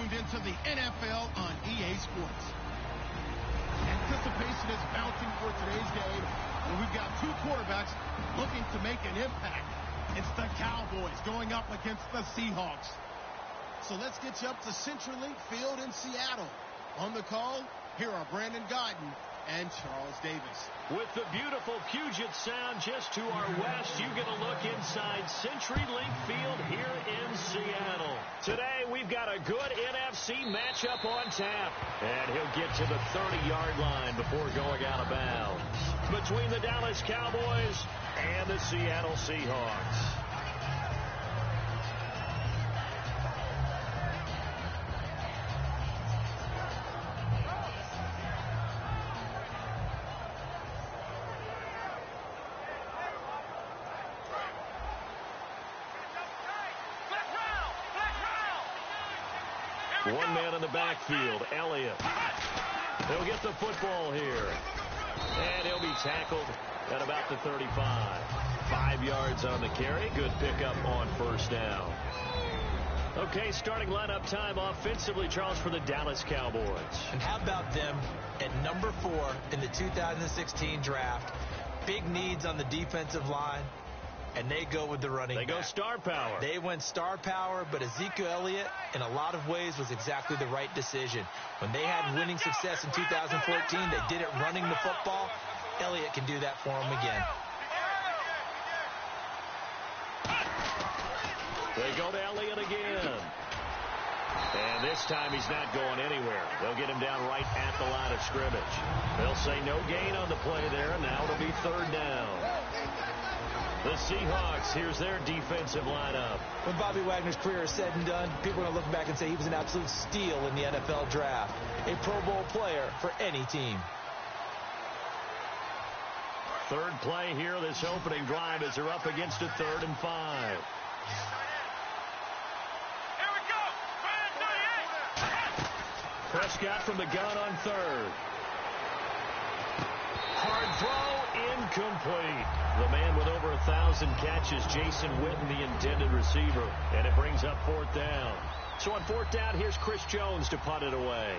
tuned into the NFL on EA Sports. Anticipation is mounting for today's game, and we've got two quarterbacks looking to make an impact. It's the Cowboys going up against the Seahawks. So let's get you up to Central Link Field in Seattle. On the call, here are Brandon Guyton and Charles Davis. With the beautiful Puget Sound just to our west, you get a look inside CenturyLink Field here in Seattle. Today, we've got a good NFC matchup on tap. And he'll get to the 30-yard line before going out of bounds. Between the Dallas Cowboys and the Seattle Seahawks. One man in the backfield, Elliott. He'll get the football here. And he'll be tackled at about the 35. 5 yards on the carry. Good pickup on first down. Okay, starting lineup time offensively, Charles, for the Dallas Cowboys. And how about them at number 4 in the 2016 draft? Big needs on the defensive line. And they go with the running back. They go star power. They went star power, but Ezekiel Elliott, in a lot of ways, was exactly the right decision. When they had winning success in 2014, they did it running the football. Elliott can do that for them again. They go to Elliott again. And this time he's not going anywhere. They'll get him down right at the line of scrimmage. They'll say no gain on the play there. Now it'll be third down. The Seahawks, here's their defensive lineup. When Bobby Wagner's career is said and done, people are going to look back and say he was an absolute steal in the NFL draft. A Pro Bowl player for any team. Third play here, this opening drive, as they're up against a 3rd and 5. Here we go. Prescott from the gun on 3rd. Hard throw, incomplete. The man with over 1,000 catches, Jason Witten, the intended receiver. And it brings up 4th down. So on 4th down, here's Chris Jones to punt it away.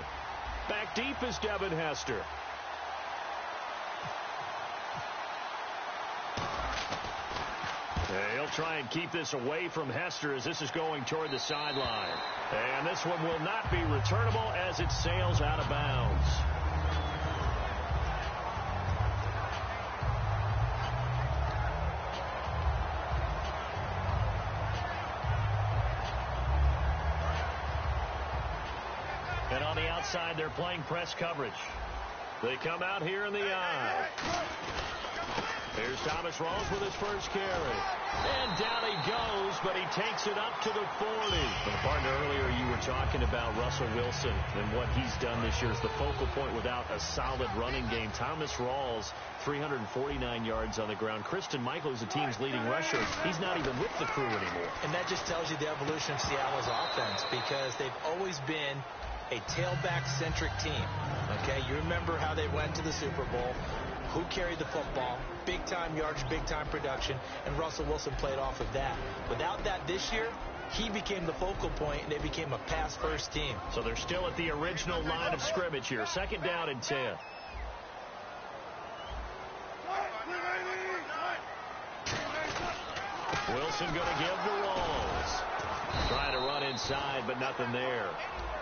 Back deep is Devin Hester. He'll try and keep this away from Hester as this is going toward the sideline. And this one will not be returnable as it sails out of bounds. And on the outside, they're playing press coverage. They come out here in the eye. Here's Thomas Rawls with his first carry. And down he goes, but he takes it up to the 40. And partner, earlier you were talking about Russell Wilson and what he's done this year as the focal point without a solid running game. Thomas Rawls, 349 yards on the ground. Christian Michael is the team's leading rusher. He's not even with the crew anymore. And that just tells you the evolution of Seattle's offense, because they've always been a tailback-centric team. Okay, you remember how they went to the Super Bowl. Who carried the football? Big-time yardage, big-time production, and Russell Wilson played off of that. Without that this year, he became the focal point, and they became a pass-first team. So they're still at the original line of scrimmage here. 2nd down and 10. Wilson going to give to Rawls. Trying to run inside, but nothing there.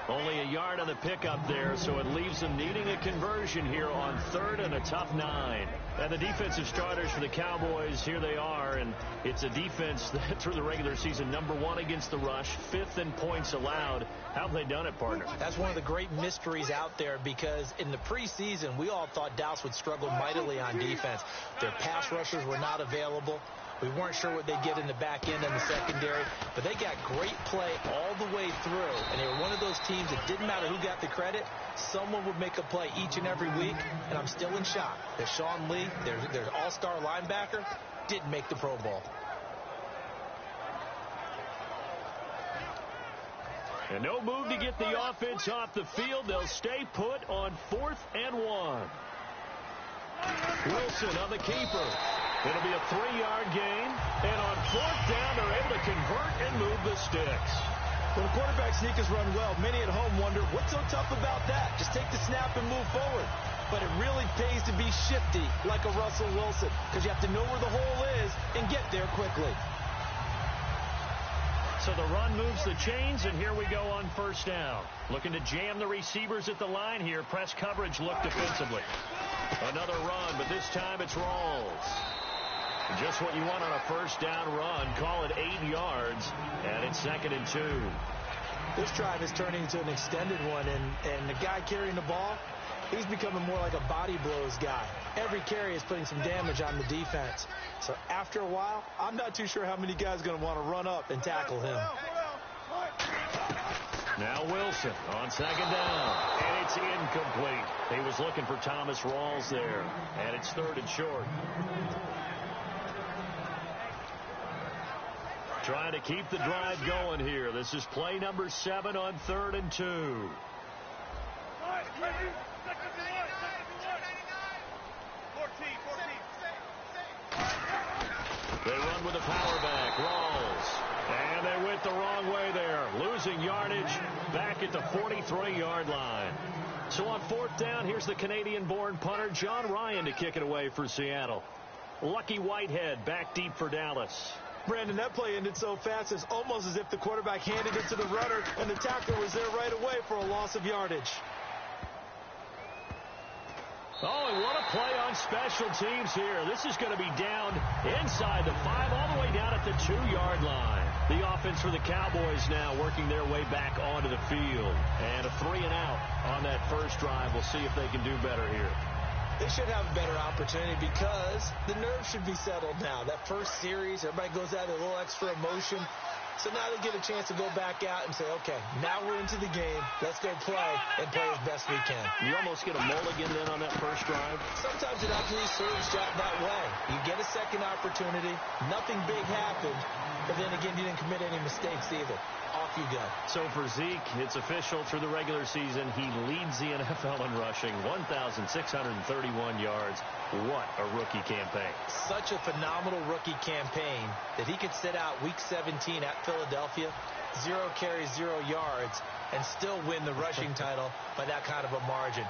Only a yard on the pickup there, so it leaves them needing a conversion here on 3rd and a tough 9. And the defensive starters for the Cowboys, here they are, and it's a defense that through the regular season, number 1 against the rush, 5th in points allowed. How have they done it, partner? That's one of the great mysteries out there, because in the preseason, we all thought Dallas would struggle mightily on defense. Their pass rushers were not available. We weren't sure what they'd get in the back end and the secondary, but they got great play all the way through, and they were one of those teams that didn't matter who got the credit. Someone would make a play each and every week, and I'm still in shock that Sean Lee, their all-star linebacker, didn't make the Pro Bowl. And no move to get the offense off the field. They'll stay put on 4th and 1. Wilson on the keeper. It'll be a 3-yard gain. And on 4th down, they're able to convert and move the sticks. When a quarterback sneak is run well, many at home wonder, what's so tough about that? Just take the snap and move forward. But it really pays to be shifty like a Russell Wilson, because you have to know where the hole is and get there quickly. So the run moves the chains, and here we go on first down. Looking to jam the receivers at the line here. Press coverage look defensively. Another run, but this time it's Rawls. Just what you want on a first down run. Call it 8 yards, and it's 2nd and 2. This drive is turning into an extended one, and the guy carrying the ball, he's becoming more like a body blows guy. Every carry is putting some damage on the defense. So after a while, I'm not too sure how many guys are going to want to run up and tackle him. Now Wilson on 2nd down, and it's incomplete. He was looking for Thomas Rawls there, and it's 3rd and short. Trying to keep the drive going here. This is play number 7 on 3rd and 2. They run with a power back. Rawls. And they went the wrong way there. Losing yardage back at the 43-yard line. So on 4th down, here's the Canadian-born punter John Ryan to kick it away for Seattle. Lucky Whitehead back deep for Dallas. Brandon, that play ended so fast, it's almost as if the quarterback handed it to the runner and the tackler was there right away for a loss of yardage. Oh, and what a play on special teams here. This is going to be down inside the 5, all the way down at the 2-yard line. The offense for the Cowboys now working their way back onto the field. And a 3 and out on that first drive. We'll see if they can do better here. They should have a better opportunity because the nerves should be settled now. That first series, everybody goes out with a little extra emotion. So now they get a chance to go back out and say, okay, now we're into the game. Let's go play and play as best we can. You almost get a mulligan then on that first drive? Sometimes it actually serves that way. You get a second opportunity. Nothing big happened. But then again, you didn't commit any mistakes either. Off you go. So for Zeke, it's official through the regular season. He leads the NFL in rushing, 1,631 yards. What a rookie campaign. Such a phenomenal rookie campaign that he could sit out week 17 at Philadelphia, 0 carries, 0 yards, and still win the rushing title by that kind of a margin.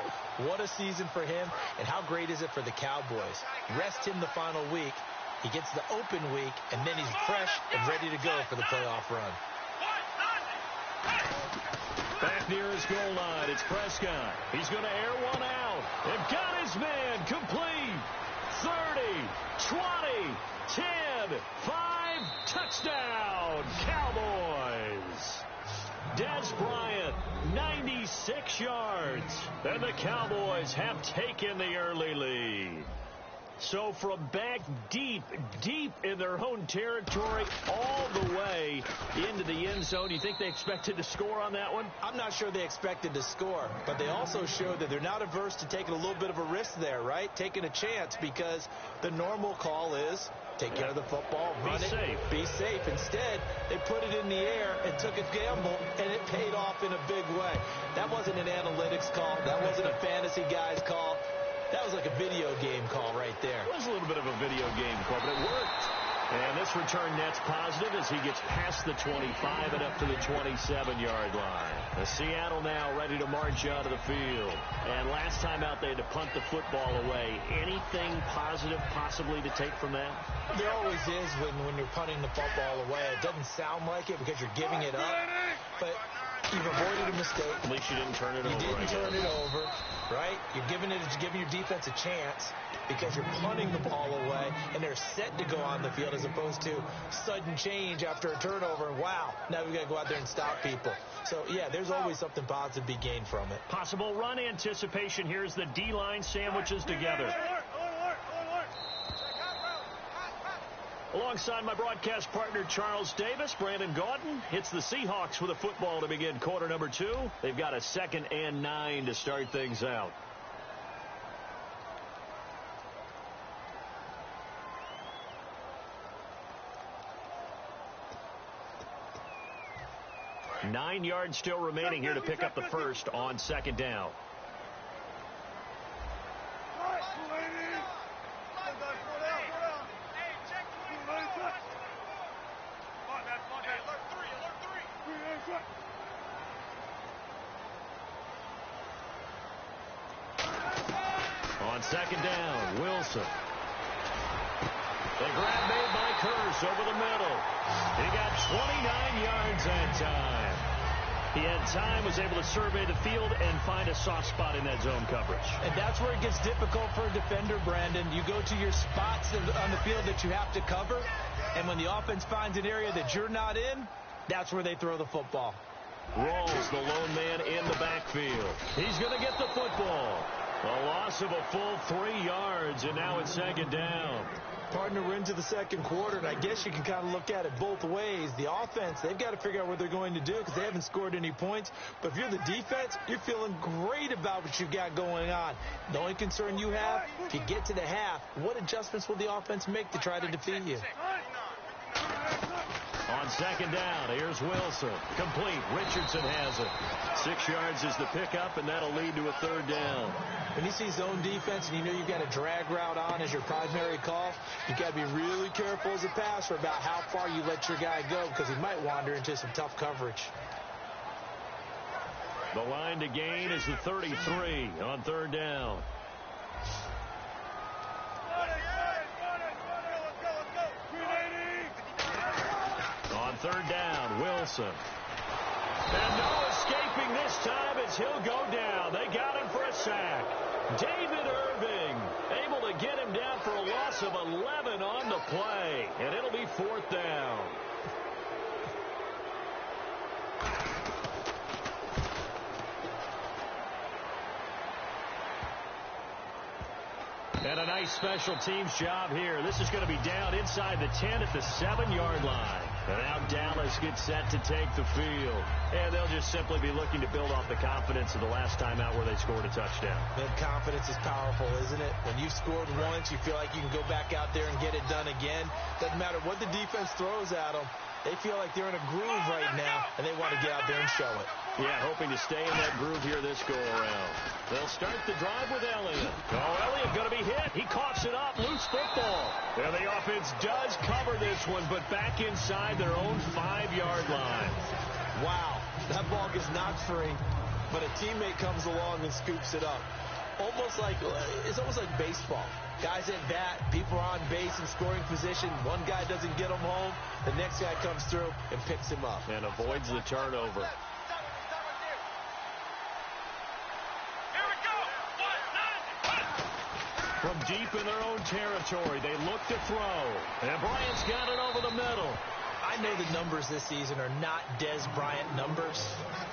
What a season for him, and how great is it for the Cowboys? Rest him the final week. He gets the open week, and then he's fresh and ready to go for the playoff run. Back near his goal line, it's Prescott. He's going to air one out. And got his man complete. 30, 20, 10, 5, touchdown, Cowboys. Des Bryant, 96 yards. And the Cowboys have taken the early lead. So from back deep in their own territory, all the way into the end zone, you think they expected to score on that one? I'm not sure they expected to score, but they also showed that they're not averse to taking a little bit of a risk there, right? Taking a chance, because the normal call is take care of the football, run it, be safe. Instead, they put it in the air and took a gamble, and it paid off in a big way. That wasn't an analytics call. That wasn't a fantasy guy's call. That was like a video game call right there. It was a little bit of a video game call, but it worked. And this return net's positive as he gets past the 25 and up to the 27-yard line. The Seattle now ready to march out of the field. And last time out, they had to punt the football away. Anything positive possibly to take from that? There always is when you're punting the football away. It doesn't sound like it because you're giving it up, but you've avoided a mistake. At least you didn't turn it over. You didn't turn it over, right? You're giving your defense a chance because you're punting the ball away, and they're set to go on the field as opposed to sudden change after a turnover. Wow, now we've got to go out there and stop people. So, yeah, there's always something positive to be gained from it. Possible run anticipation. Here's the D-line sandwiches together. Alongside my broadcast partner, Charles Davis, Brandon Gaudin hits the Seahawks with a football to begin quarter number 2. They've got a 2nd and 9 to start things out. Nine yards still remaining here to pick up the first on 2nd down. On second down, Wilson. The grab made by Curse over the middle. He got 29 yards that time. He had time, was able to survey the field and find a soft spot in that zone coverage. And that's where it gets difficult for a defender, Brandon. You go to your spots on the field that you have to cover, and when the offense finds an area that you're not in, that's where they throw the football. Rawls, the lone man in the backfield. He's going to get the football. A loss of a full 3 yards, and now it's second down. Partner, we're into the second quarter, and I guess you can kind of look at it both ways. The offense, they've got to figure out what they're going to do because they haven't scored any points. But if you're the defense, you're feeling great about what you've got going on. The only concern you have, if you get to the half, what adjustments will the offense make to try to defeat you? On second down, here's Wilson. Complete. Richardson has it. 6 yards is the pickup, and that'll lead to a third down. When you see zone defense and you know you've got a drag route on as your primary call, you've got to be really careful as a passer about how far you let your guy go because he might wander into some tough coverage. The line to gain is the 33 on third down. On third down, Wilson. And no escaping this time as he'll go down. They got him for a sack. David Irving able to get him down for a loss of 11 on the play. And it'll be fourth down. And a nice special teams job here. This is going to be down inside the 10 at the 7-yard line. And now Dallas gets set to take the field. And they'll just simply be looking to build off the confidence of the last time out where they scored a touchdown. Man, confidence is powerful, isn't it? When you've scored once, you feel like you can go back out there and get it done again. Doesn't matter what the defense throws at them. They feel like they're in a groove right now, and they want to get out there and show it. Yeah, hoping to stay in that groove here this go-around. They'll start the drive with Elliott. Oh, Elliott going to be hit. He coughs it up. Loose football. And the offense does cover this one, but back inside their own 5-yard line. Wow, that ball gets knocked free, but a teammate comes along and scoops it up. It's almost like baseball. Guys at bat, people are on base in scoring position. One guy doesn't get him home. The next guy comes through and picks him up. And avoids the turnover. From deep in their own territory, they look to throw. And Bryant's got it over the middle. I know the numbers this season are not Des Bryant numbers,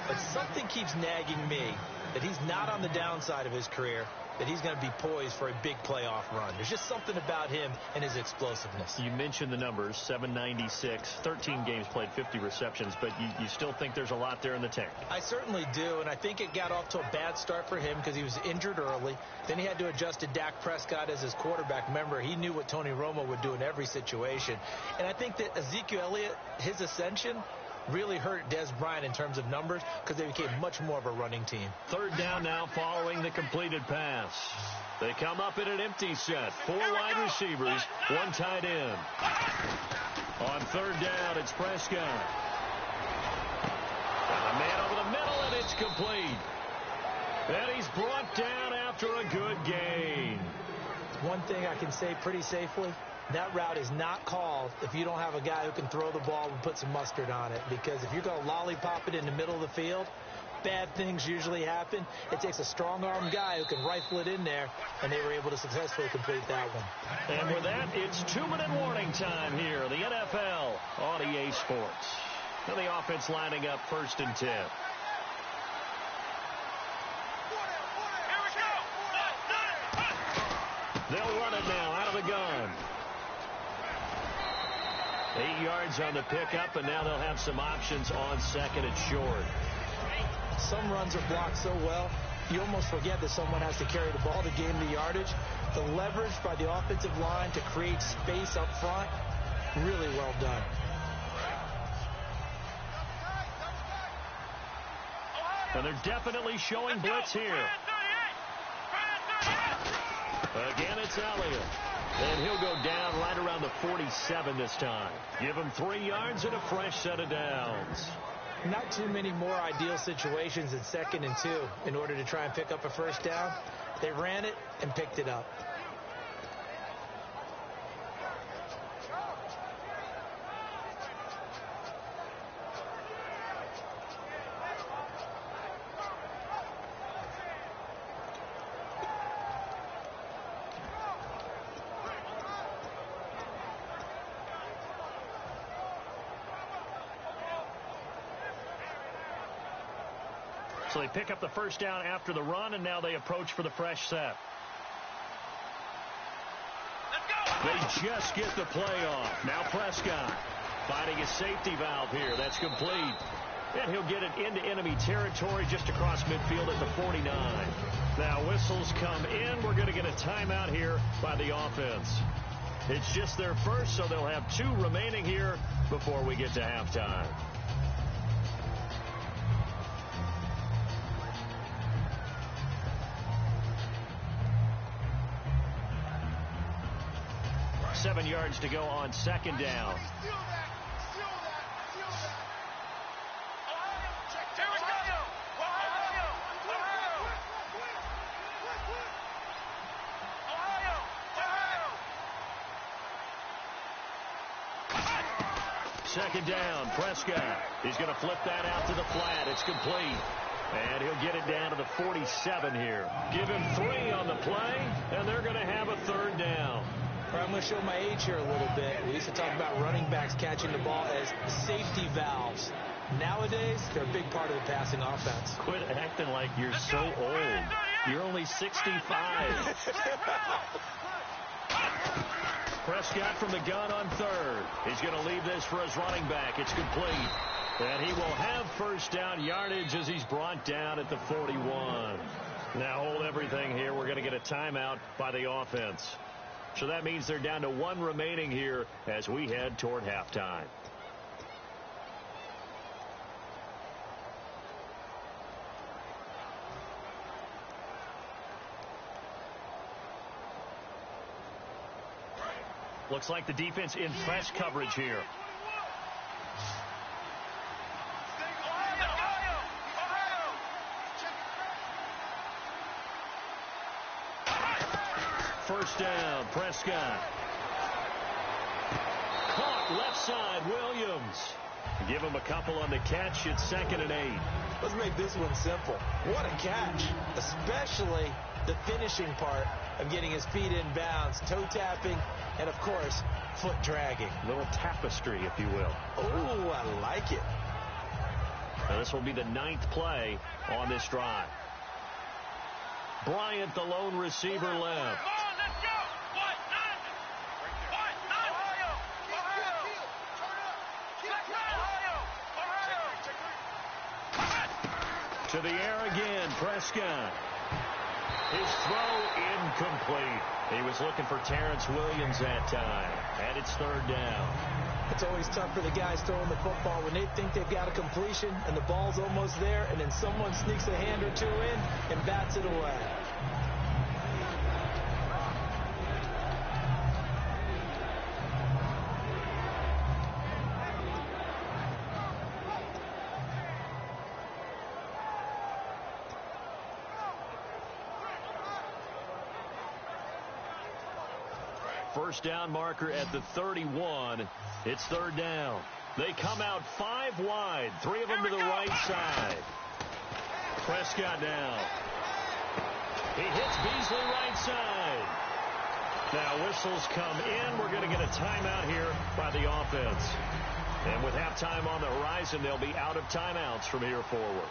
but something keeps nagging me that he's not on the downside of his career, that he's going to be poised for a big playoff run. There's just something about him and his explosiveness. You mentioned the numbers, 796, 13 games played, 50 receptions, but you still think there's a lot there in the tank. I certainly do, and I think it got off to a bad start for him because he was injured early. Then he had to adjust to Dak Prescott as his quarterback. Remember, he knew what Tony Romo would do in every situation. And I think that Ezekiel Elliott, his ascension, really hurt Des Bryant in terms of numbers because they became much more of a running team. Third down now following the completed pass. They come up in an empty set. 4 wide receivers, 1 tight end. On third down, it's Prescott. And a man over the middle, and it's complete. And he's brought down after a good gain. One thing I can say pretty safely, that route is not called if you don't have a guy who can throw the ball and put some mustard on it. Because if you're going to lollipop it in the middle of the field, bad things usually happen. It takes a strong-armed guy who can rifle it in there, and they were able to successfully complete that one. And with that, it's 2-minute warning time here, the NFL on EA Sports. And the offense lining up 1st and 10. They'll run it now out of the gun. 8 yards on the pickup, and now they'll have some options on second and short. Some runs are blocked so well, you almost forget that someone has to carry the ball to gain the yardage. The leverage by the offensive line to create space up front, really well done. And they're definitely showing blitz here. Again, it's Elliott. And he'll go down right around the 47 this time. Give him 3 yards and a fresh set of downs. Not too many more ideal situations in 2nd and 2 in order to try and pick up a first down. They ran it and picked it up. So they pick up the first down after the run, and now they approach for the fresh set. They just get the play off. Now Prescott finding his safety valve here. That's complete. And he'll get it into enemy territory just across midfield at the 49. Now whistles come in. We're going to get a timeout here by the offense. It's just their first, so they'll have 2 remaining here before we get to halftime. Seven yards to go on second down. Second down, Prescott. He's going to flip that out to the flat. It's complete. And he'll get it down to the 47 here. Give him 3 on the play, and they're going to have a third down. I'm going to show my age here a little bit. We used to talk about running backs catching the ball as safety valves. Nowadays, they're a big part of the passing offense. Quit acting like you're so old. You're only 65. Prescott from the gun on third. He's going to leave this for his running back. It's complete. And he will have first down yardage as he's brought down at the 41. Now hold everything here. We're going to get a timeout by the offense. So that means they're down to 1 remaining here as we head toward halftime. Looks like the defense in press coverage here. First down, Prescott. Caught left side, Williams. Give him a couple on the catch. It's 2nd and 8. Let's make this one simple. What a catch, especially the finishing part of getting his feet in bounds, toe tapping, and, of course, foot dragging. A little tapestry, if you will. Oh, I like it. Now this will be the 9th play on this drive. Bryant, the lone receiver, left. To the air again, Prescott. His throw incomplete. He was looking for Terrence Williams that time. And it's 3rd down. It's always tough for the guys throwing the football when they think they've got a completion and the ball's almost there, and then someone sneaks a hand or 2 in and bats it away. First down marker at the 31. It's 3rd down. They come out 5 wide. 3 of them to the right side. Prescott down. He hits Beasley right side. Now whistles come in. We're going to get a timeout here by the offense. And with halftime on the horizon, they'll be out of timeouts from here forward.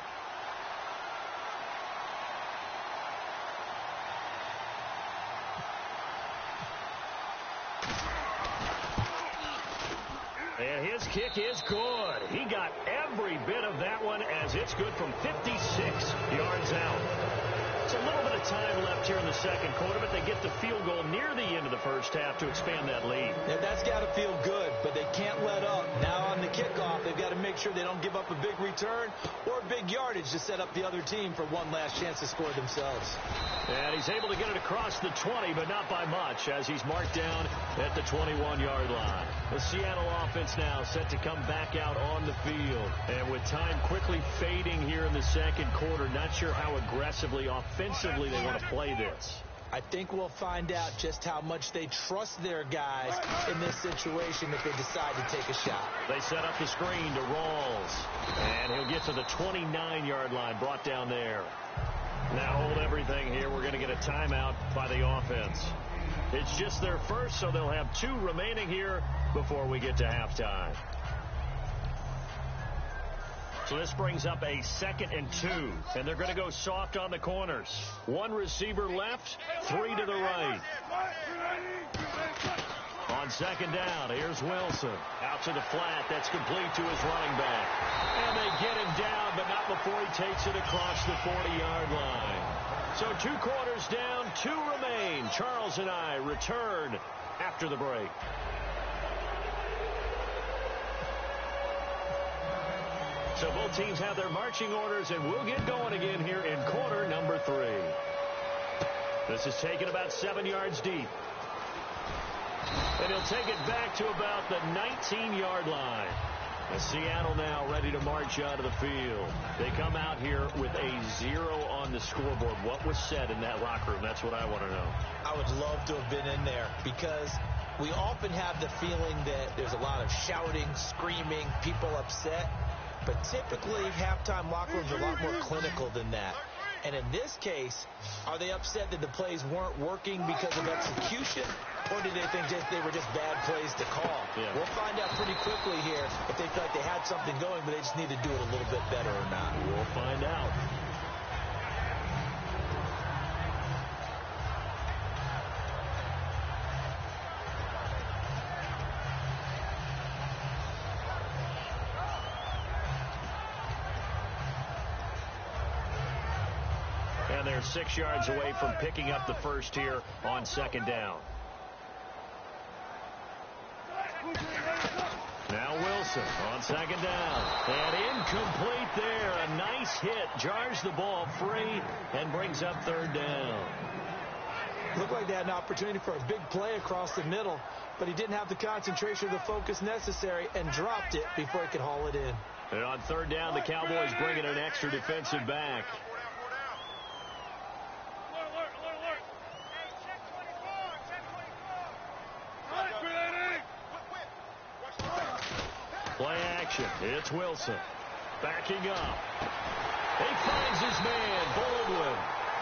And his kick is good. He got every bit of that one as it's good from 56 yards out. It's a little bit of time left here in the second quarter, but they get the field goal near the end of the first half to expand that lead. Yeah, that's got to feel good, but they can't let up. Now on the kickoff, they've got to make make sure they don't give up a big return or big yardage to set up the other team for one last chance to score themselves. And he's able to get it across the 20, but not by much, as he's marked down at the 21-yard line. The Seattle offense now set to come back out on the field. And with time quickly fading here in the second quarter, not sure how aggressively, offensively they want to play this. I think we'll find out just how much they trust their guys in this situation if they decide to take a shot. They set up the screen to Rawls. And he'll get to the 29-yard line, brought down there. Now hold everything here. We're going to get a timeout by the offense. It's just their first, so they'll have 2 remaining here before we get to halftime. So this brings up a 2nd and 2, and they're going to go soft on the corners. 1 receiver left, 3 to the right. On 2nd down, here's Wilson. Out to the flat, that's complete to his running back. And they get him down, but not before he takes it across the 40-yard line. So 2 quarters down, 2 remain. Charles and I return after the break. So both teams have their marching orders, and we'll get going again here in quarter number 3. This is taken about 7 yards deep. And he'll take it back to about the 19-yard line. As Seattle now ready to march out of the field. They come out here with a 0 on the scoreboard. What was said in that locker room? That's what I want to know. I would love to have been in there because we often have the feeling that there's a lot of shouting, screaming, people upset. But typically, halftime locker rooms are a lot more clinical than that. And in this case, are they upset that the plays weren't working because of execution? Or do they think they were just bad plays to call? Yeah. We'll find out pretty quickly here if they feel like they had something going, but they just need to do it a little bit better or not. We'll find out. And they're 6 yards away from picking up the first here on 2nd down. Now Wilson on 2nd down. And incomplete there. A nice hit. Jars the ball free and brings up 3rd down. Looked like they had an opportunity for a big play across the middle, but he didn't have the concentration or the focus necessary and dropped it before he could haul it in. And on 3rd down, the Cowboys bring in an extra defensive back. Play action. It's Wilson. Backing up. He finds his man, Baldwin.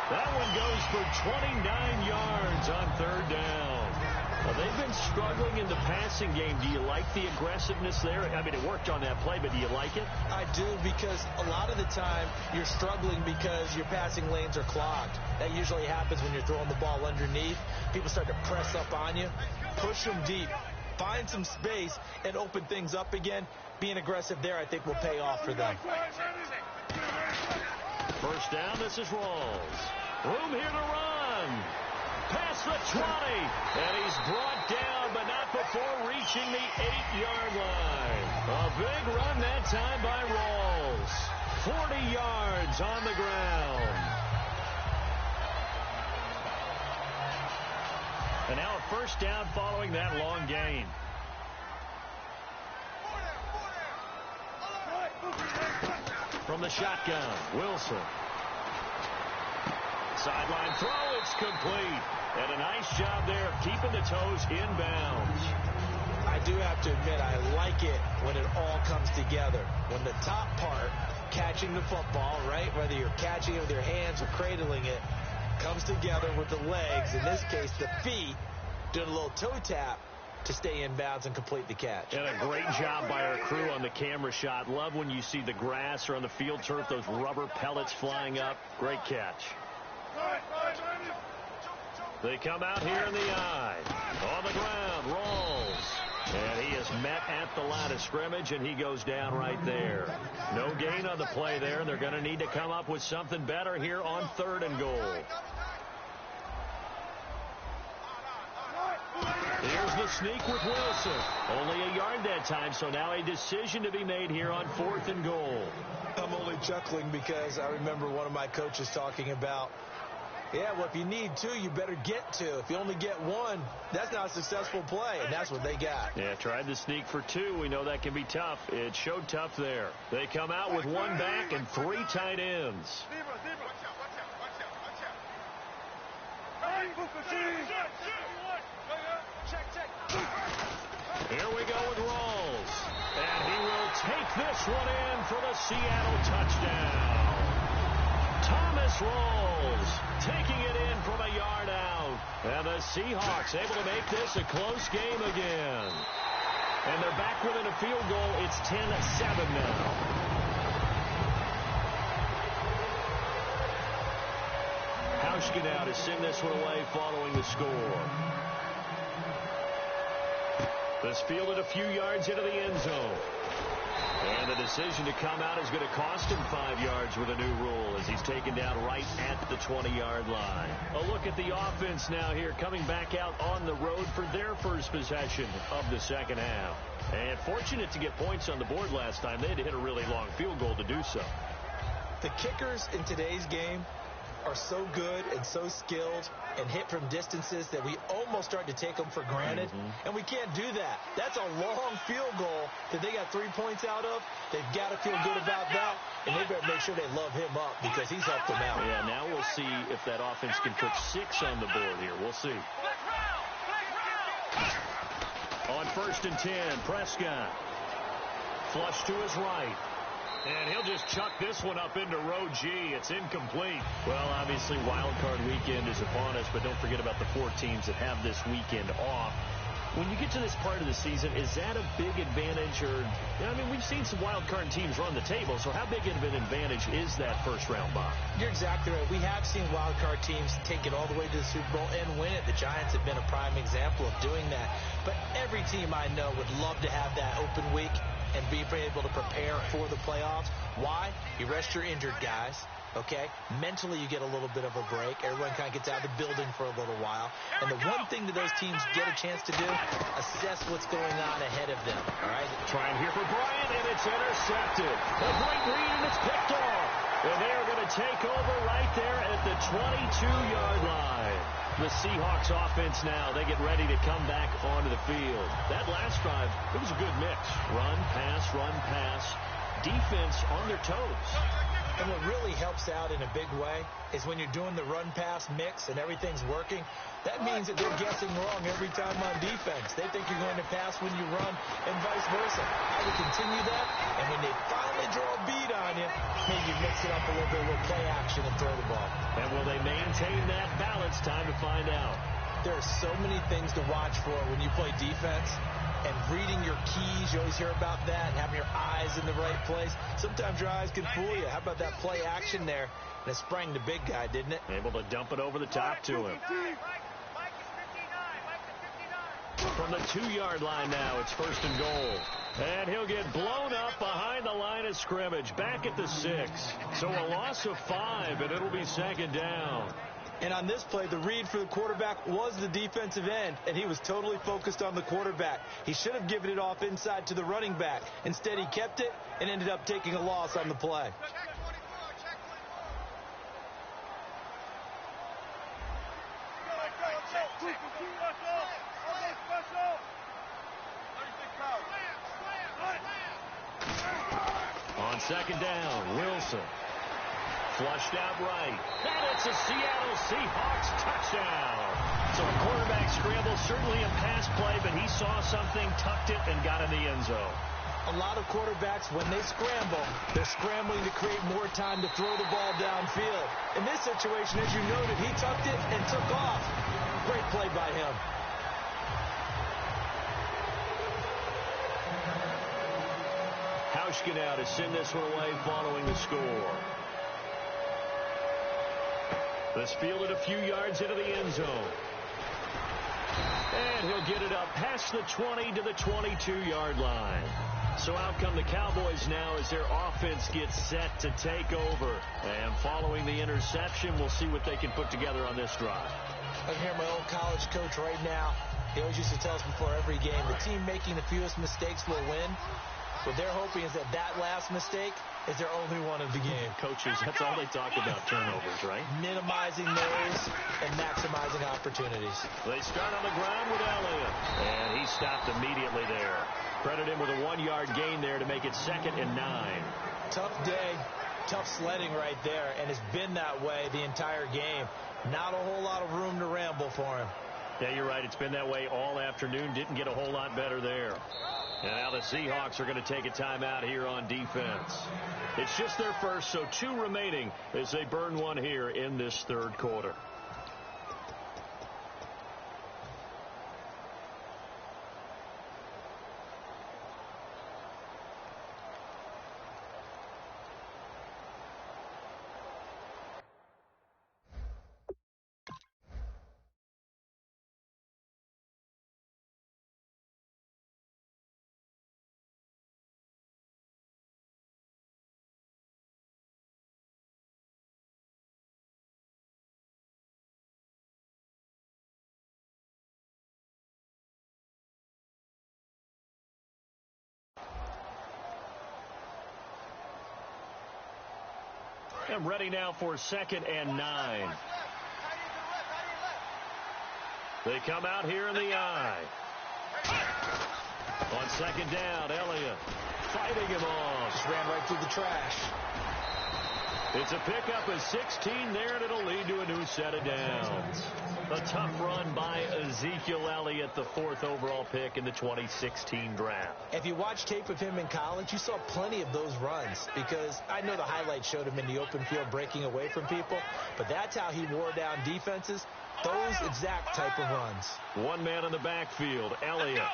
That one goes for 29 yards on 3rd down. Well, they've been struggling in the passing game. Do you like the aggressiveness there? I mean, it worked on that play, but do you like it? I do, because a lot of the time you're struggling because your passing lanes are clogged. That usually happens when you're throwing the ball underneath. People start to press up on you. Push them deep. Find some space and open things up again. Being aggressive there, I think, will pay off for them. First down, this is Rawls. Room here to run. Past the 20. And he's brought down, but not before reaching the 8-yard line. A big run that time by Rawls. 40 yards on the ground. And now a first down following that long gain. From the shotgun, Wilson. Sideline throw, it's complete. And a nice job there of keeping the toes inbounds. I do have to admit, I like it when it all comes together. When the top part, catching the football, right, whether you're catching it with your hands or cradling it, comes together with the legs, in this case the feet, doing a little toe tap to stay in bounds and complete the catch. And a great job by our crew on the camera shot. Love when you see the grass or on the field turf, those rubber pellets flying up. Great catch. They come out here in the eye. On the ground, Rawls. And he is met at the line of scrimmage, and he goes down right there. No gain on the play there, and they're going to need to come up with something better here on 3rd and goal. Here's the sneak with Wilson. Only a yard that time, so now a decision to be made here on 4th and goal. I'm only chuckling because I remember one of my coaches talking about, yeah, well, if you need 2, you better get 2. If you only get 1, that's not a successful play, and that's what they got. Yeah, tried the sneak for 2. We know that can be tough. It showed tough there. They come out with 1 back and 3 tight ends. Here we go with Rawls. And he will take this one in for the Seattle touchdown. Thomas Rawls taking it in from a yard out. And the Seahawks able to make this a close game again. And they're back within a field goal. It's 10-7 now. Hauschka now to send this one away following the score. This fielded a few yards into the end zone. And the decision to come out is going to cost him 5 yards with a new rule as he's taken down right at the 20-yard line. A look at the offense now here coming back out on the road for their first possession of the second half. And fortunate to get points on the board last time. They had to hit a really long field goal to do so. The kickers in today's game are so good and so skilled and hit from distances that we almost start to take them for granted. And we can't do that. That's a long field goal that they got 3 points out of. They've got to feel good about that, and they better make sure they love him up because he's helped them out. Yeah, now we'll see if that offense can put 6 on the board here. We'll see. On 1st and 10, Prescott. Flush to his right. And he'll just chuck this one up into row G. It's incomplete. Well, obviously, wild card weekend is upon us, but don't forget about the 4 teams that have this weekend off. When you get to this part of the season, is that a big advantage? Or, I mean, we've seen some wild card teams run the table, so how big of an advantage is that first-round bye? You're exactly right. We have seen wild card teams take it all the way to the Super Bowl and win it. The Giants have been a prime example of doing that. But every team I know would love to have that open week and be able to prepare for the playoffs. Why? You rest your injured guys, okay? Mentally, you get a little bit of a break. Everyone kind of gets out of the building for a little while. And the one thing that those teams get a chance to do, assess what's going on ahead of them, all right? Trying here for Bryant, and it's intercepted. A great read, and it's picked off. And they're going to take over right there at the 22-yard line. The Seahawks offense now, they get ready to come back onto the field. That last drive, it was a good mix. Run, pass, defense on their toes. And what really helps out in a big way is when you're doing the run-pass mix and everything's working, that means that they're guessing wrong every time on defense. They think you're going to pass when you run and vice versa. I would continue that, and when they finally draw a beat on you, maybe mix it up a little bit with play action and throw the ball. And will they maintain that balance? Time to find out. There are so many things to watch for when you play defense. And reading your keys, you always hear about that, and having your eyes in the right place. Sometimes your eyes can fool you. How about that play action there? And it sprang the big guy, didn't it? Able to dump it over the top to him. From the 2-yard line now, it's 1st and goal. And he'll get blown up behind the line of scrimmage, back at the 6. So a loss of 5, and it'll be 2nd down. And on this play, the read for the quarterback was the defensive end, and he was totally focused on the quarterback. He should have given it off inside to the running back. Instead, he kept it and ended up taking a loss on the play. On 2nd down, Wilson. Flushed out right. And it's a Seattle Seahawks touchdown. So a quarterback scramble, certainly a pass play, but he saw something, tucked it, and got in the end zone. A lot of quarterbacks, when they scramble, they're scrambling to create more time to throw the ball downfield. In this situation, as you noted, he tucked it and took off. Great play by him. Hauschka now to send this one away following the score. This fielded a few yards into the end zone. And he'll get it up past the 20 to the 22-yard line. So out come the Cowboys now as their offense gets set to take over. And following the interception, we'll see what they can put together on this drive. I hear my old college coach right now He always used to tell us before every game, the team making the fewest mistakes will win. What they're hoping is that last mistake is their only one of the game. Coaches, that's all they talk about, turnovers, right? Minimizing those and maximizing opportunities. They start on the ground with Elliott, and he stopped immediately there. Credit him with a 1-yard gain there to make it 2nd and 9. Tough day, tough sledding right there, and it's been that way the entire game. Not a whole lot of room to ramble for him. Yeah, you're right. It's been that way all afternoon. Didn't get a whole lot better there. And now the Seahawks are going to take a timeout here on defense. It's just their first, so 2 remaining as they burn one here in this 3rd quarter. And ready now for 2nd and 9. They come out here in the I. On 2nd down, Elliott fighting him off. Just ran right through the trash. It's a pickup of 16 there, and it'll lead to a new set of downs. A tough run by Ezekiel Elliott, the 4th overall pick in the 2016 draft. If you watch tape of him in college, you saw plenty of those runs, because I know the highlights showed him in the open field breaking away from people, but that's how he wore down defenses, those exact type of runs. One man in the backfield, Elliott.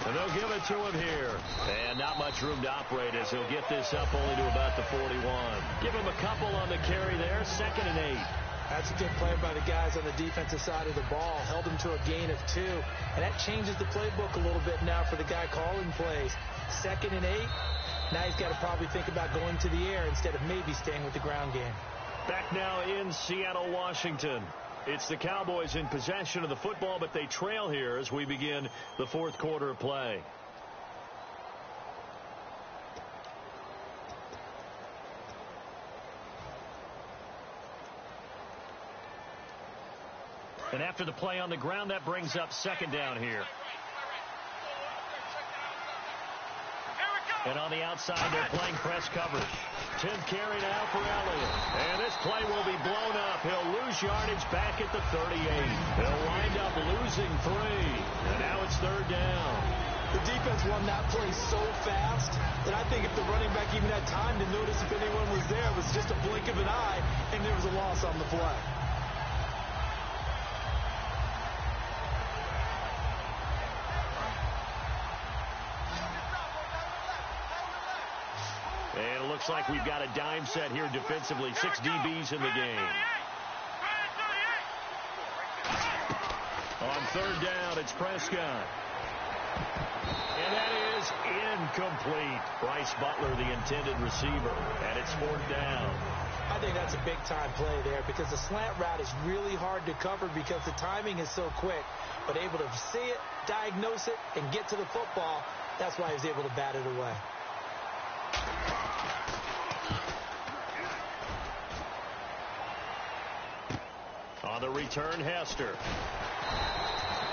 And they'll give it to him here. And not much room to operate as he'll get this up only to about the 41. Give him a couple on the carry there, 2nd and 8. That's a good play by the guys on the defensive side of the ball. Held him to a gain of 2. And that changes the playbook a little bit now for the guy calling plays. 2nd and 8. Now he's got to probably think about going to the air instead of maybe staying with the ground game. Back now in Seattle, Washington. It's the Cowboys in possession of the football, but they trail here as we begin the 4th quarter of play. And after the play on the ground, that brings up 2nd down here. And on the outside, they're playing press coverage. 10th carry now for Elliott. And this play will be blown up. He'll lose yardage back at the 38. He'll wind up losing 3. And now it's 3rd down. The defense won that play so fast that I think if the running back even had time to notice if anyone was there, it was just a blink of an eye, and there was a loss on the play. And it looks like we've got a dime set here defensively. 6 DBs in the game. On 3rd down, it's Prescott. And that is incomplete. Bryce Butler, the intended receiver. And it's 4th down. I think that's a big-time play there because the slant route is really hard to cover because the timing is so quick. But able to see it, diagnose it, and get to the football, that's why he was able to bat it away. On the return, Hester.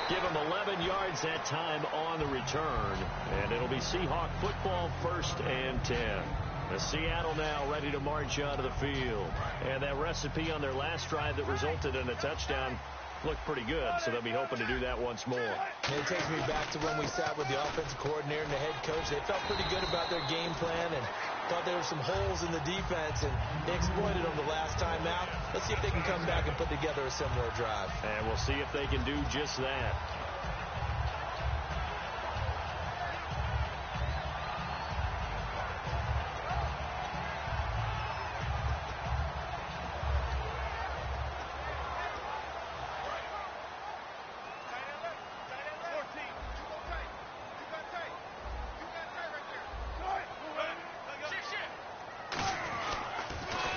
Give him 11 yards that time on the return. And it'll be Seahawk football, 1st and 10. The Seattle now ready to march onto the field. And that recipe on their last drive that resulted in a touchdown looked pretty good, so they'll be hoping to do that once more. And it takes me back to when we sat with the offensive coordinator and the head coach. They felt pretty good about their game plan and thought there were some holes in the defense, and they exploited them the last time out. Let's see if they can come back and put together a similar drive. And we'll see if they can do just that.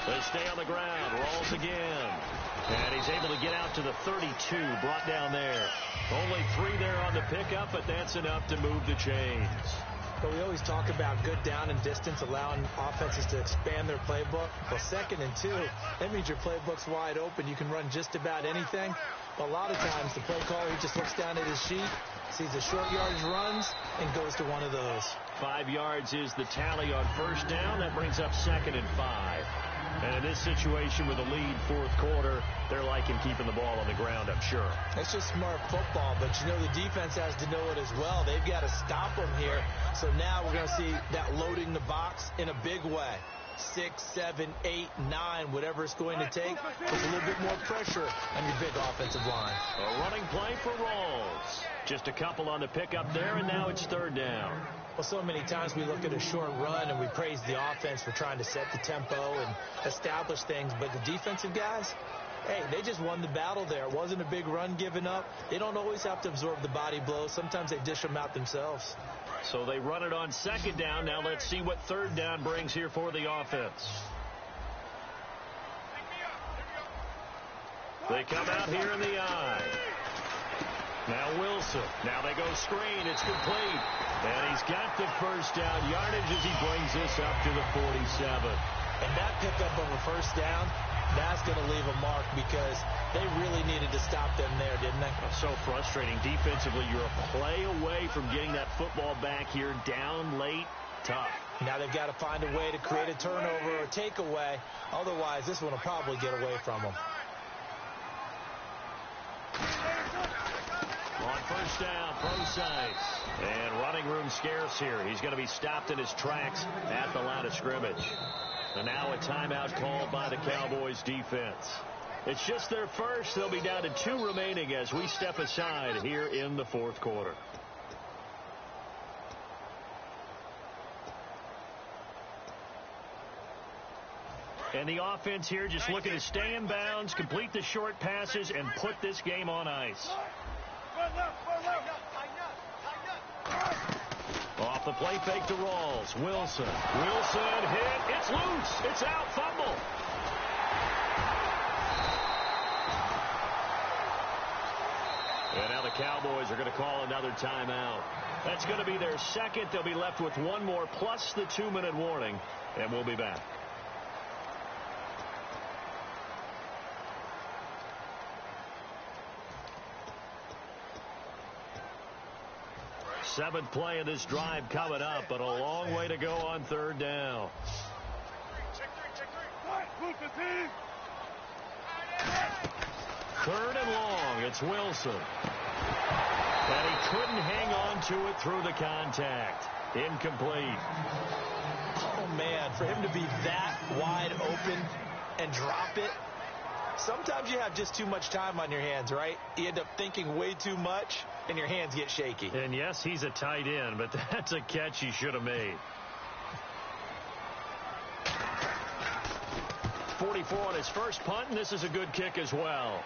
They stay on the ground. Rolls again. And he's able to get out to the 32, brought down there. Only 3 there on the pickup, but that's enough to move the chains. But we always talk about good down and distance, allowing offenses to expand their playbook. Well, 2nd and 2, that means your playbook's wide open. You can run just about anything. But a lot of times, the play caller, he just looks down at his sheet, sees the short yardage runs, and goes to one of those. 5 yards is the tally on first down. That brings up 2nd and 5. And in this situation with a lead, 4th quarter, they're liking keeping the ball on the ground, I'm sure. It's just smart football, but you know the defense has to know it as well. They've got to stop them here. So now we're going to see that loading the box in a big way. 6, 7, 8, 9, whatever it's going to take, puts a little bit more pressure on your big offensive line. A running play for Rawls. Just a couple on the pickup there, and now it's 3rd down. Well, so many times we look at a short run and we praise the offense for trying to set the tempo and establish things, but the defensive guys, hey, they just won the battle there. It wasn't a big run given up. They don't always have to absorb the body blows. Sometimes they dish them out themselves. So they run it on 2nd down. Now let's see what 3rd down brings here for the offense. They come out here in the eye. Now Wilson. Now they go screen. It's complete. And he's got the first down yardage as he brings this up to the 47. And that pickup of a first down, that's going to leave a mark because they really needed to stop them there, didn't they? So frustrating. Defensively, you're a play away from getting that football back here down late. Tough. Now they've got to find a way to create a turnover or takeaway. Otherwise, this one will probably get away from them. On first down, Procise. And running room scarce here. He's going to be stopped in his tracks at the line of scrimmage. And now a timeout called by the Cowboys defense. It's just their first. They'll be down to 2 remaining as we step aside here in the 4th quarter. And the offense here just looking to stay in bounds, complete the short passes, and put this game on ice. Off the play fake to Rawls. Wilson hit. It's loose. It's out. Fumble. And now the Cowboys are going to call another timeout. That's going to be their 2nd. They'll be left with 1 more plus the 2-minute warning. And we'll be back. 7th play of this drive coming up, but a long way to go on 3rd down. Third and long. It's Wilson. And he couldn't hang on to it through the contact. Incomplete. Oh, man, for him to be that wide open and drop it. Sometimes you have just too much time on your hands, right? You end up thinking way too much, and your hands get shaky. And, yes, he's a tight end, but that's a catch he should have made. 44 on his first punt, and this is a good kick as well.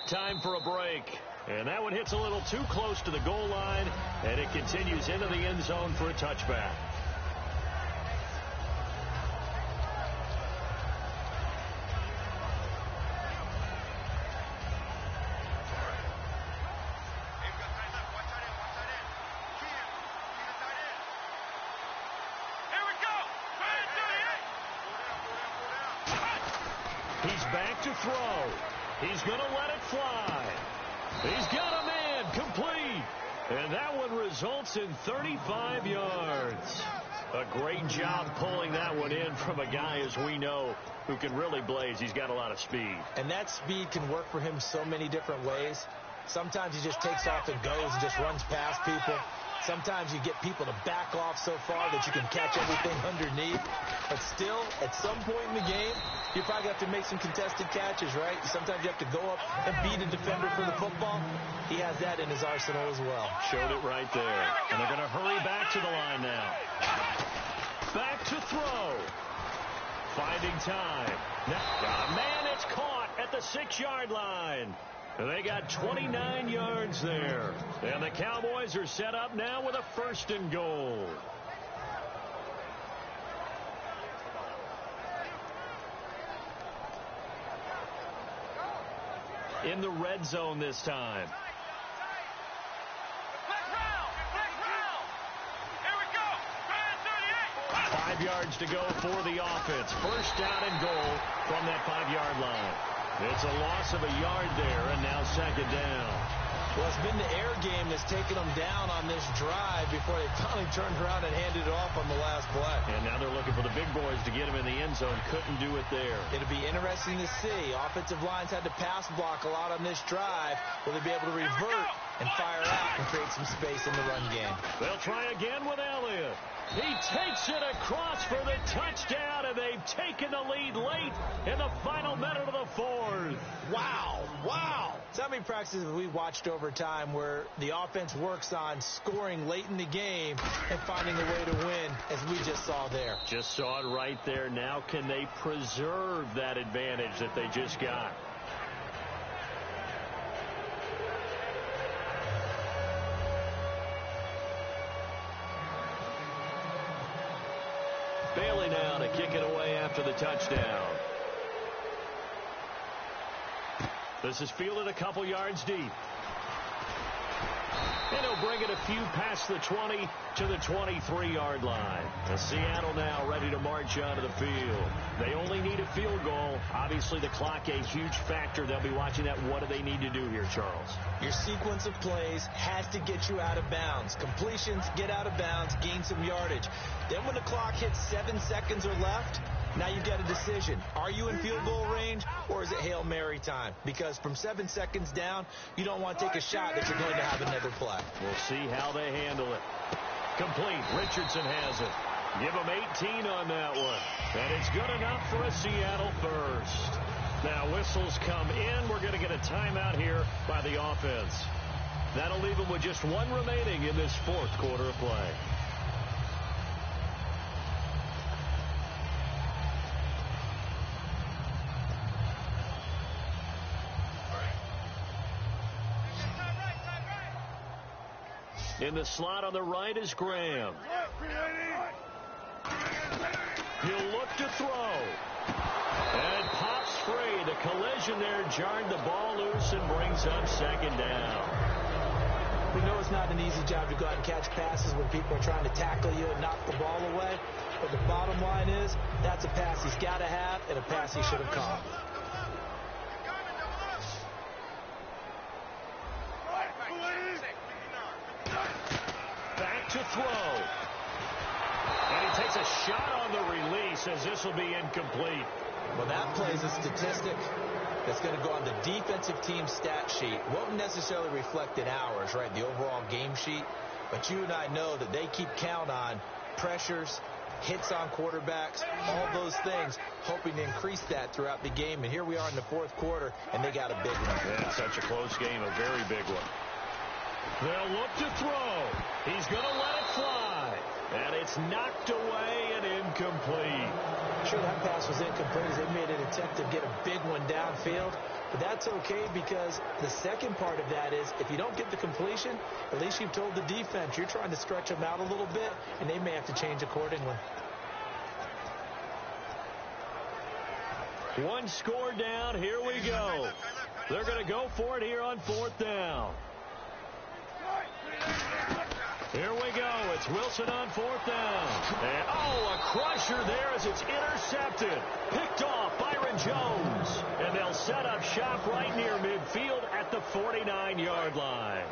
Time for a break. And that one hits a little too close to the goal line, and it continues into the end zone for a touchback. He's back to throw. He's going to let it fly. He's got a man complete. And that one results in 35 yards. A great job pulling that one in from a guy, as we know, who can really blaze. He's got a lot of speed. And that speed can work for him so many different ways. Sometimes he just takes off and goes and just runs past people. Sometimes you get people to back off so far that you can catch everything underneath. But still, at some point in the game, you probably have to make some contested catches, right? Sometimes you have to go up and beat a defender for the football. He has that in his arsenal as well. Showed it right there. And they're going to hurry back to the line now. Back to throw. Finding time. Now, man, it's caught at the 6-yard line. They got 29 yards there. And the Cowboys are set up now with a 1st and goal. in the red zone this time. 5 yards to go for the offense. First down and goal from that 5-yard line. It's a loss of a yard there, and now second down. Well, it's been the air game that's taken them down on this drive before they finally turned around and handed it off on the last play. And now they're looking for the big boys to get him in the end zone. Couldn't do it there. It'll be interesting to see. Offensive lines had to pass block a lot on this drive. Will they be able to revert and fire out and create some space in the run game? They'll try again with Elliott. He takes it across for the touchdown, and they've taken the lead late in the final minute of the fourth. Wow, wow. So how many practices have we watched over time where the offense works on scoring late in the game and finding a way to win, as we just saw there? Just saw it right there. Now can they preserve that advantage that they just got? Bailey now to kick it away after the touchdown. This is fielded a couple yards deep. And he'll bring it a few past the 20 to the 23-yard line. And Seattle now ready to march onto the field. They only need a field goal. Obviously, the clock a huge factor. They'll be watching that. What do they need to do here, Charles? Your sequence of plays has to get you out of bounds. Completions, get out of bounds, gain some yardage. Then when the clock hits 7 seconds or left, now you've got a decision. Are you in field goal range, or is it Hail Mary time? Because from 7 seconds down, you don't want to take a shot that you're going to have another play. We'll see how they handle it. Complete. Richardson has it. Give them 18 on that one. And it's good enough for a Seattle first. Now whistles come in. We're going to get a timeout here by the offense. That'll leave them with just one remaining in this fourth quarter of play. In the slot on the right is Graham. He'll look to throw. And pops free. The collision there jarred the ball loose and brings up second down. We know it's not an easy job to go out and catch passes when people are trying to tackle you and knock the ball away. But the bottom line is, that's a pass he's got to have and a pass he should have caught. Back to throw. And he takes a shot on the release as this will be incomplete. Well, that plays a statistic that's going to go on the defensive team stat sheet. Won't necessarily reflect in ours, right, the overall game sheet. But you and I know that they keep count on pressures, hits on quarterbacks, all those things, hoping to increase that throughout the game. And here we are in the fourth quarter, and they got a big one. Yeah, such a close game, a very big one. They'll look to throw. He's going to let it fly. And it's knocked away and incomplete. Sure, that pass was incomplete as they made an attempt to get a big one downfield. But that's okay because the second part of that is if you don't get the completion, at least you've told the defense you're trying to stretch them out a little bit, and they may have to change accordingly. One score down. Here we go. They're going to go for it here on fourth down. Here we go. It's Wilson on fourth down. And, a crusher there as it's intercepted. Picked off Byron Jones. And they'll set up shop right near midfield at the 49-yard line.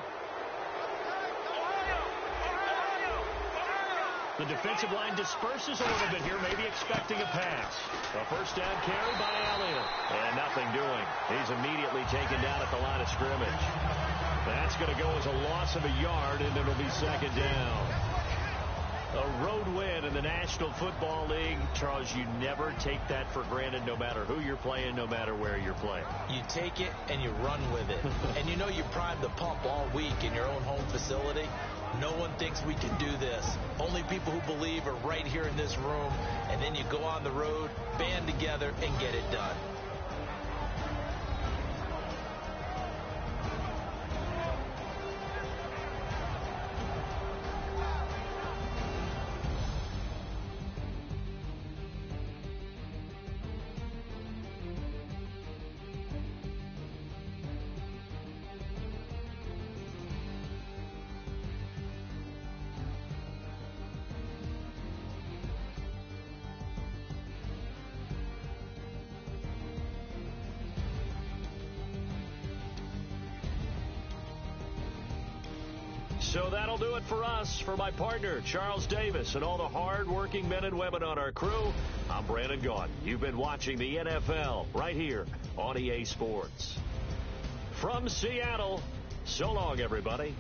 The defensive line disperses a little bit here, maybe expecting a pass. A first down carry by Elliott. And nothing doing. He's immediately taken down at the line of scrimmage. That's going to go as a loss of a yard, and it'll be second down. A road win in the National Football League. Charles, you never take that for granted no matter who you're playing, no matter where you're playing. You take it and you run with it. And you know you primed the pump all week in your own home facility. No one thinks we can do this. Only people who believe are right here in this room. And then you go on the road, band together, and get it done. So that'll do it for us. For my partner, Charles Davis, and all the hard-working men and women on our crew, I'm Brandon Gaudin. You've been watching the NFL right here on EA Sports. From Seattle, so long, everybody.